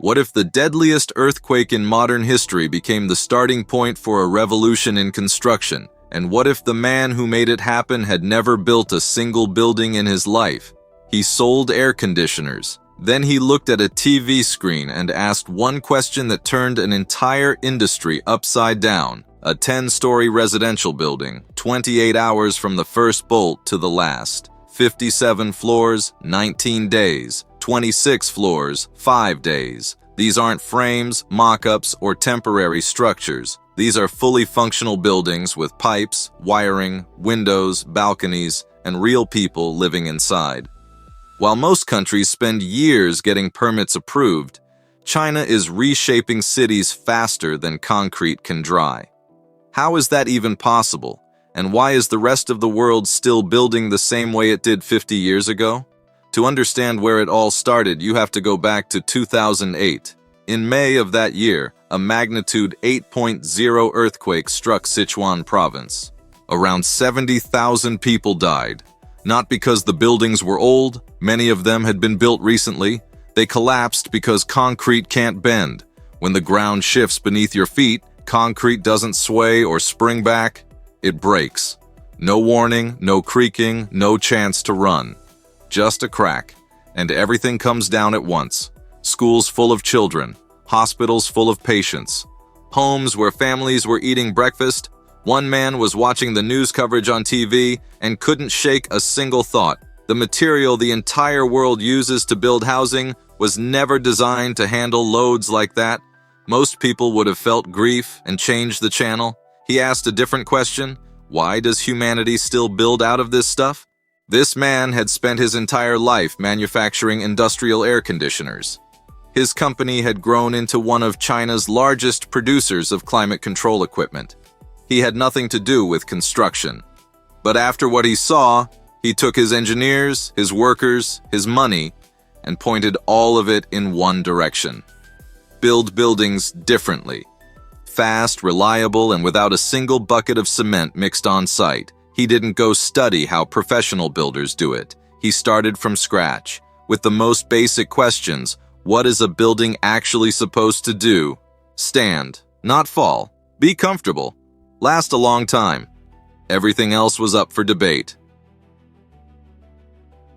What if the deadliest earthquake in modern history became the starting point for a revolution in construction? And what if the man who made it happen had never built a single building in his life? He sold air conditioners. Then he looked at a TV screen and asked one question that turned an entire industry upside down. A 10-story residential building, 28 hours from the first bolt to the last. 57 floors, 19 days. 26 floors, 5 days. These aren't frames, mock-ups, or temporary structures. These are fully functional buildings with pipes, wiring, windows, balconies, and real people living inside. While most countries spend years getting permits approved, China is reshaping cities faster than concrete can dry. How is that even possible? And why is the rest of the world still building the same way it did 50 years ago? To understand where it all started, you have to go back to 2008. In May of that year, a magnitude 8.0 earthquake struck Sichuan province. Around 70,000 people died. Not because the buildings were old, many of them had been built recently. They collapsed because concrete can't bend. When the ground shifts beneath your feet, concrete doesn't sway or spring back, it breaks. No warning, no creaking, no chance to run. Just a crack, and everything comes down at once. Schools full of children, hospitals full of patients, homes where families were eating breakfast. One man was watching the news coverage on TV and couldn't shake a single thought. The material the entire world uses to build housing was never designed to handle loads like that. Most people would have felt grief and changed the channel. He asked a different question: why does humanity still build out of this stuff? This man had spent his entire life manufacturing industrial air conditioners. His company had grown into one of China's largest producers of climate control equipment. He had nothing to do with construction. But after what he saw, he took his engineers, his workers, his money, and pointed all of it in one direction. Build buildings differently. Fast, reliable, and without a single bucket of cement mixed on site. He didn't go study how professional builders do it. He started from scratch, with the most basic questions. What is a building actually supposed to do? Stand, not fall. Be comfortable. Last a long time. Everything else was up for debate.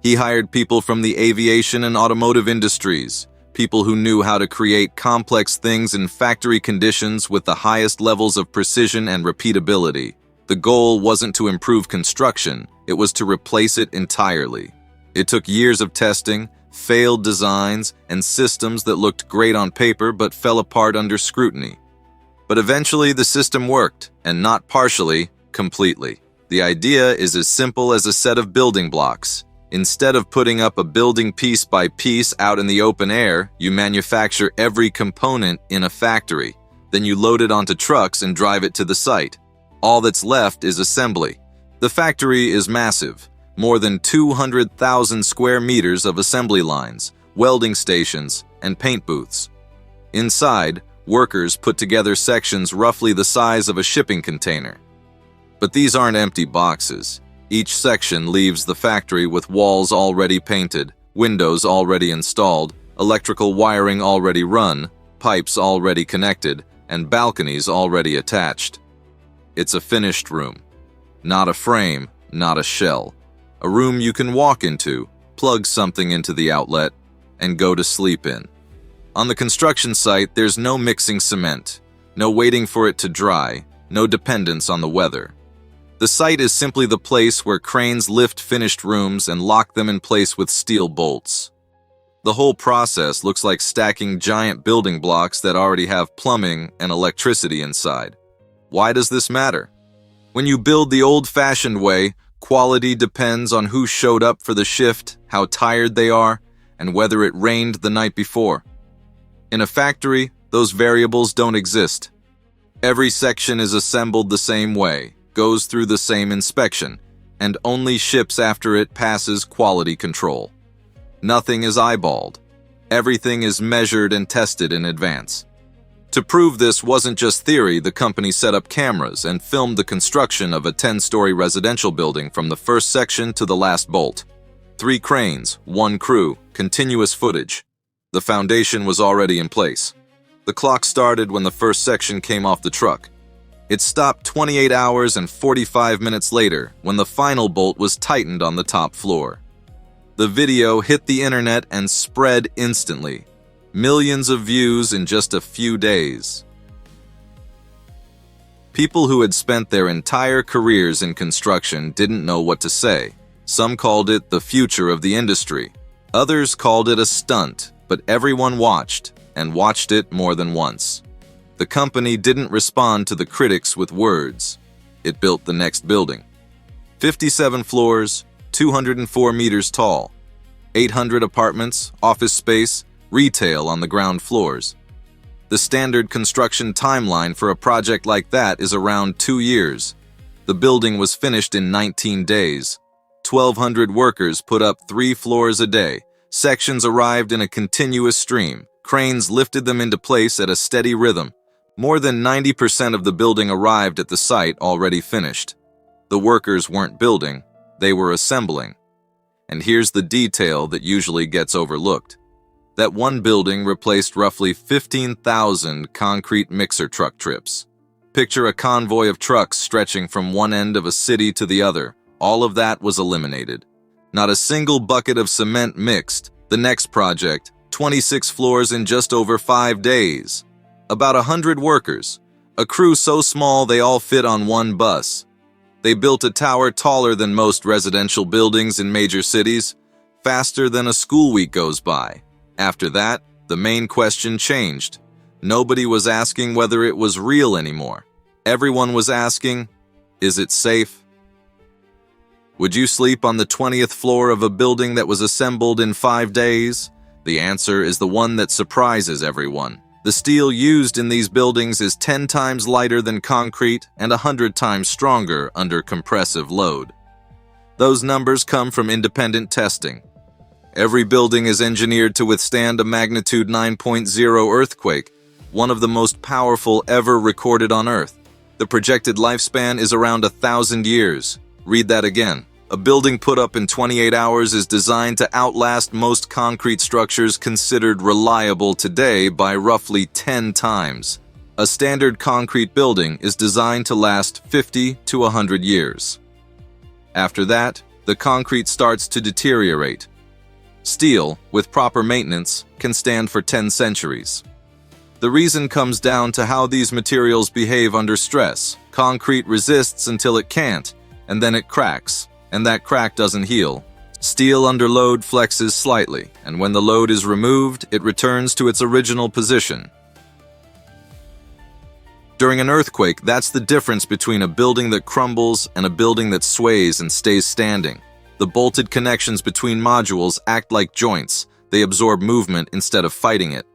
He hired people from the aviation and automotive industries, people who knew how to create complex things in factory conditions with the highest levels of precision and repeatability. The goal wasn't to improve construction, it was to replace it entirely. It took years of testing, failed designs, and systems that looked great on paper but fell apart under scrutiny. But eventually the system worked, and not partially, completely. The idea is as simple as a set of building blocks. Instead of putting up a building piece by piece out in the open air, you manufacture every component in a factory. Then you load it onto trucks and drive it to the site. All that's left is assembly. The factory is massive, more than 200,000 square meters of assembly lines, welding stations, and paint booths. Inside, workers put together sections roughly the size of a shipping container. But these aren't empty boxes. Each section leaves the factory with walls already painted, windows already installed, electrical wiring already run, pipes already connected, and balconies already attached. It's a finished room. Not a frame, not a shell. A room you can walk into, plug something into the outlet, and go to sleep in. On the construction site, there's no mixing cement, no waiting for it to dry, no dependence on the weather. The site is simply the place where cranes lift finished rooms and lock them in place with steel bolts. The whole process looks like stacking giant building blocks that already have plumbing and electricity inside. Why does this matter? When you build the old-fashioned way, quality depends on who showed up for the shift, how tired they are, and whether it rained the night before. In a factory, those variables don't exist. Every section is assembled the same way, goes through the same inspection, and only ships after it passes quality control. Nothing is eyeballed. Everything is measured and tested in advance. To prove this wasn't just theory, the company set up cameras and filmed the construction of a 10-story residential building from the first section to the last bolt. 3 cranes, 1 crew, continuous footage. The foundation was already in place. The clock started when the first section came off the truck. It stopped 28 hours and 45 minutes later when the final bolt was tightened on the top floor. The video hit the internet and spread instantly. Millions of views in just a few days. People who had spent their entire careers in construction didn't know what to say. Some called it the future of the industry. Others called it a stunt, but everyone watched, and watched it more than once. The company didn't respond to the critics with words. It built the next building. 57 floors, 204 meters tall, 800 apartments, office space, retail on the ground floors. The standard construction timeline for a project like that is around 2 years. The building was finished in 19 days. 1,200 workers put up 3 floors a day. Sections arrived in a continuous stream. Cranes lifted them into place at a steady rhythm. More than 90% of the building arrived at the site already finished. The workers weren't building, they were assembling. And here's the detail that usually gets overlooked. That one building replaced roughly 15,000 concrete mixer truck trips. Picture a convoy of trucks stretching from one end of a city to the other. All of that was eliminated. Not a single bucket of cement mixed. The next project, 26 floors in just over 5 days. About 100 workers. A crew so small they all fit on one bus. They built a tower taller than most residential buildings in major cities, faster than a school week goes by. After that, the main question changed. Nobody was asking whether it was real anymore. Everyone was asking, is it safe? Would you sleep on the 20th floor of a building that was assembled in 5 days? The answer is the one that surprises everyone. The steel used in these buildings is 10 times lighter than concrete and 100 times stronger under compressive load. Those numbers come from independent testing. Every building is engineered to withstand a magnitude 9.0 earthquake, one of the most powerful ever recorded on Earth. The projected lifespan is around 1,000 years. Read that again. A building put up in 28 hours is designed to outlast most concrete structures considered reliable today by roughly 10 times. A standard concrete building is designed to last 50 to 100 years. After that, the concrete starts to deteriorate. Steel, with proper maintenance, can stand for 10 centuries. The reason comes down to how these materials behave under stress. Concrete resists until it can't, and then it cracks, and that crack doesn't heal. Steel under load flexes slightly, and when the load is removed, it returns to its original position. During an earthquake, that's the difference between a building that crumbles and a building that sways and stays standing. The bolted connections between modules act like joints. They absorb movement instead of fighting it.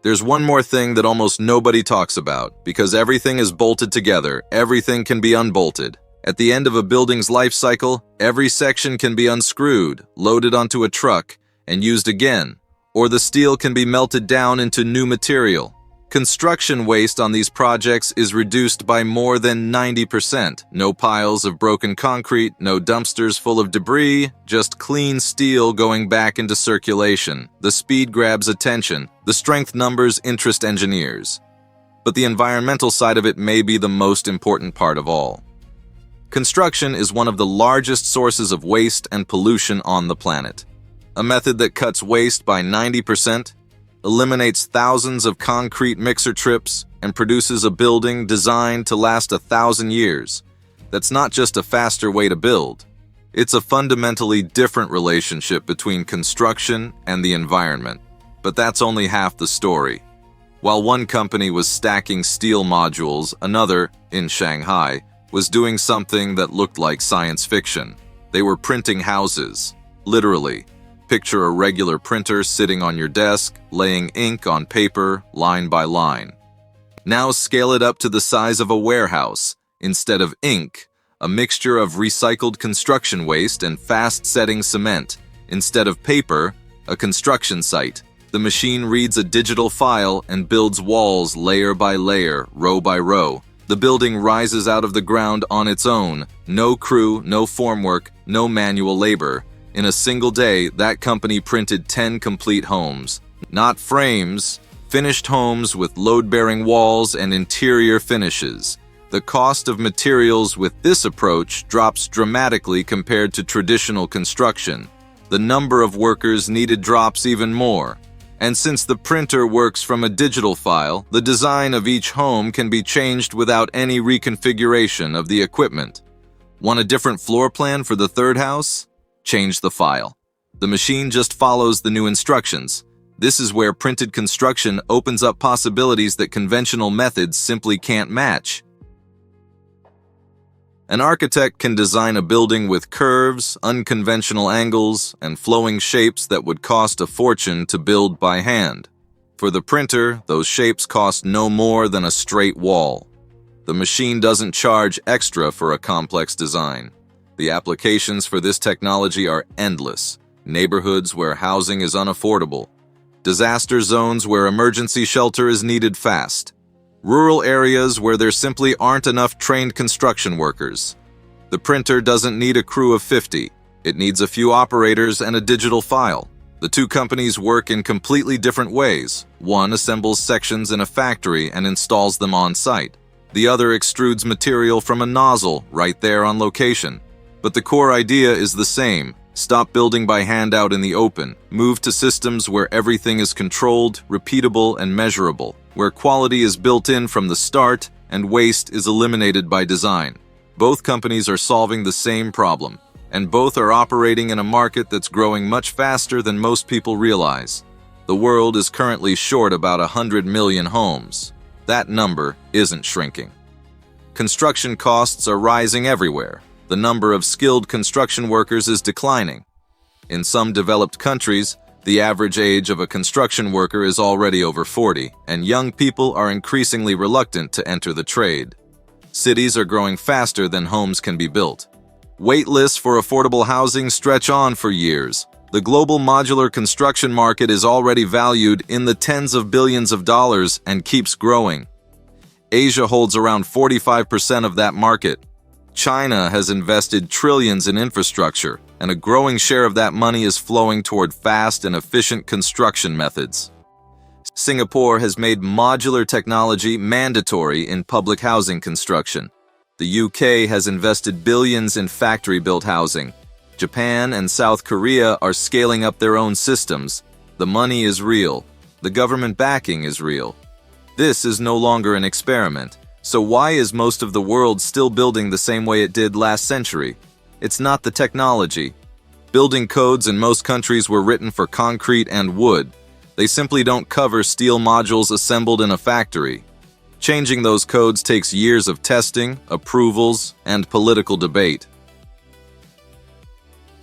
There's one more thing that almost nobody talks about. Because everything is bolted together, everything can be unbolted. At the end of a building's life cycle, every section can be unscrewed, loaded onto a truck, and used again, or the steel can be melted down into new material. Construction waste on these projects is reduced by more than 90%. No piles of broken concrete, no dumpsters full of debris, just clean steel going back into circulation. The speed grabs attention. The strength numbers interest engineers. But the environmental side of it may be the most important part of all. Construction is one of the largest sources of waste and pollution on the planet. A method that cuts waste by 90%, eliminates thousands of concrete mixer trips, and produces a building designed to last 1,000 years. That's not just a faster way to build. It's a fundamentally different relationship between construction and the environment. But that's only half the story. While one company was stacking steel modules, another, in Shanghai, was doing something that looked like science fiction. They were printing houses, literally. Picture a regular printer sitting on your desk, laying ink on paper, line by line. Now scale it up to the size of a warehouse. Instead of ink, a mixture of recycled construction waste and fast-setting cement. Instead of paper, a construction site. The machine reads a digital file and builds walls layer by layer, row by row. The building rises out of the ground on its own. No crew, no formwork, no manual labor. In a single day, that company printed 10 complete homes. Not frames, finished homes with load-bearing walls and interior finishes. The cost of materials with this approach drops dramatically compared to traditional construction. The number of workers needed drops even more. And since the printer works from a digital file, the design of each home can be changed without any reconfiguration of the equipment. Want a different floor plan for the third house? Change the file. The machine just follows the new instructions. This is where printed construction opens up possibilities that conventional methods simply can't match. An architect can design a building with curves, unconventional angles, and flowing shapes that would cost a fortune to build by hand. For the printer, those shapes cost no more than a straight wall. The machine doesn't charge extra for a complex design. The applications for this technology are endless. Neighborhoods where housing is unaffordable. Disaster zones where emergency shelter is needed fast. Rural areas where there simply aren't enough trained construction workers. The printer doesn't need a crew of 50. It needs a few operators and a digital file. The two companies work in completely different ways. One assembles sections in a factory and installs them on site. The other extrudes material from a nozzle right there on location. But the core idea is the same. Stop building by hand out in the open. Move to systems where everything is controlled, repeatable, and measurable, where quality is built in from the start and waste is eliminated by design. Both companies are solving the same problem, and both are operating in a market that's growing much faster than most people realize. The world is currently short about 100 million homes. That number isn't shrinking. Construction costs are rising everywhere. The number of skilled construction workers is declining. In some developed countries, the average age of a construction worker is already over 40, and young people are increasingly reluctant to enter the trade. Cities are growing faster than homes can be built. Wait lists for affordable housing stretch on for years. The global modular construction market is already valued in the tens of billions of dollars and keeps growing. Asia holds around 45% of that market. China has invested trillions in infrastructure, and a growing share of that money is flowing toward fast and efficient construction methods. Singapore has made modular technology mandatory in public housing construction. The UK has invested billions in factory-built housing. Japan and South Korea are scaling up their own systems. The money is real. The government backing is real. This is no longer an experiment. So why is most of the world still building the same way it did last century? It's not the technology. Building codes in most countries were written for concrete and wood. They simply don't cover steel modules assembled in a factory. Changing those codes takes years of testing, approvals, and political debate.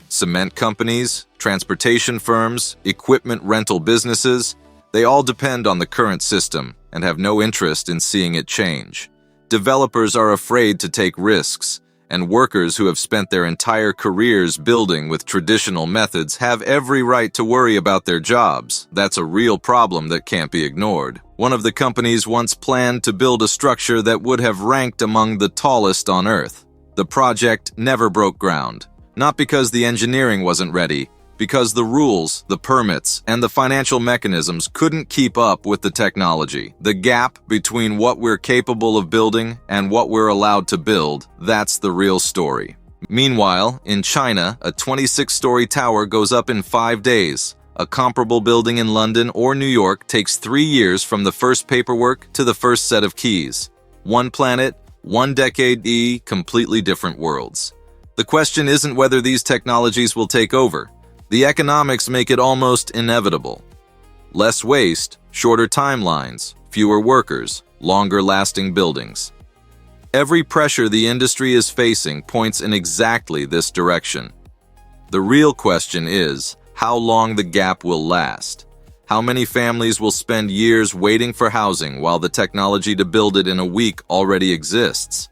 Cement companies, transportation firms, equipment rental businesses, they all depend on the current system and have no interest in seeing it change. Developers are afraid to take risks, and workers who have spent their entire careers building with traditional methods have every right to worry about their jobs. That's a real problem that can't be ignored. One of the companies once planned to build a structure that would have ranked among the tallest on Earth. The project never broke ground. Not because the engineering wasn't ready, because the rules, the permits, and the financial mechanisms couldn't keep up with the technology. The gap between what we're capable of building and what we're allowed to build, that's the real story. Meanwhile, in China, a 26-story tower goes up in 5 days. A comparable building in London or New York takes 3 years from the first paperwork to the first set of keys. One planet, one decade, completely different worlds. The question isn't whether these technologies will take over. The economics make it almost inevitable. Less waste, shorter timelines, fewer workers, longer-lasting buildings. Every pressure the industry is facing points in exactly this direction. The real question is, how long the gap will last? How many families will spend years waiting for housing while the technology to build it in a week already exists?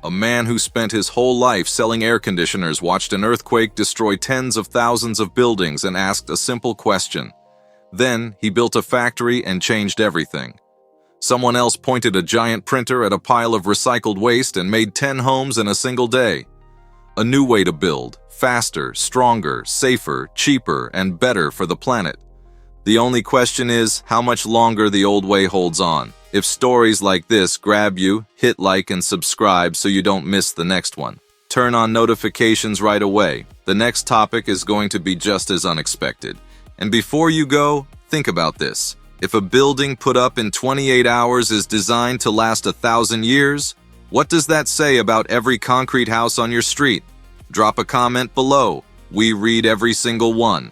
A man who spent his whole life selling air conditioners watched an earthquake destroy tens of thousands of buildings and asked a simple question. Then he built a factory and changed everything. Someone else pointed a giant printer at a pile of recycled waste and made 10 homes in a single day. A new way to build, faster, stronger, safer, cheaper, and better for the planet. The only question is how much longer the old way holds on. If stories like this grab you, hit like and subscribe so you don't miss the next one. Turn on notifications right away. The next topic is going to be just as unexpected. And before you go, think about this. If a building put up in 28 hours is designed to last 1,000 years, what does that say about every concrete house on your street? Drop a comment below. We read every single one.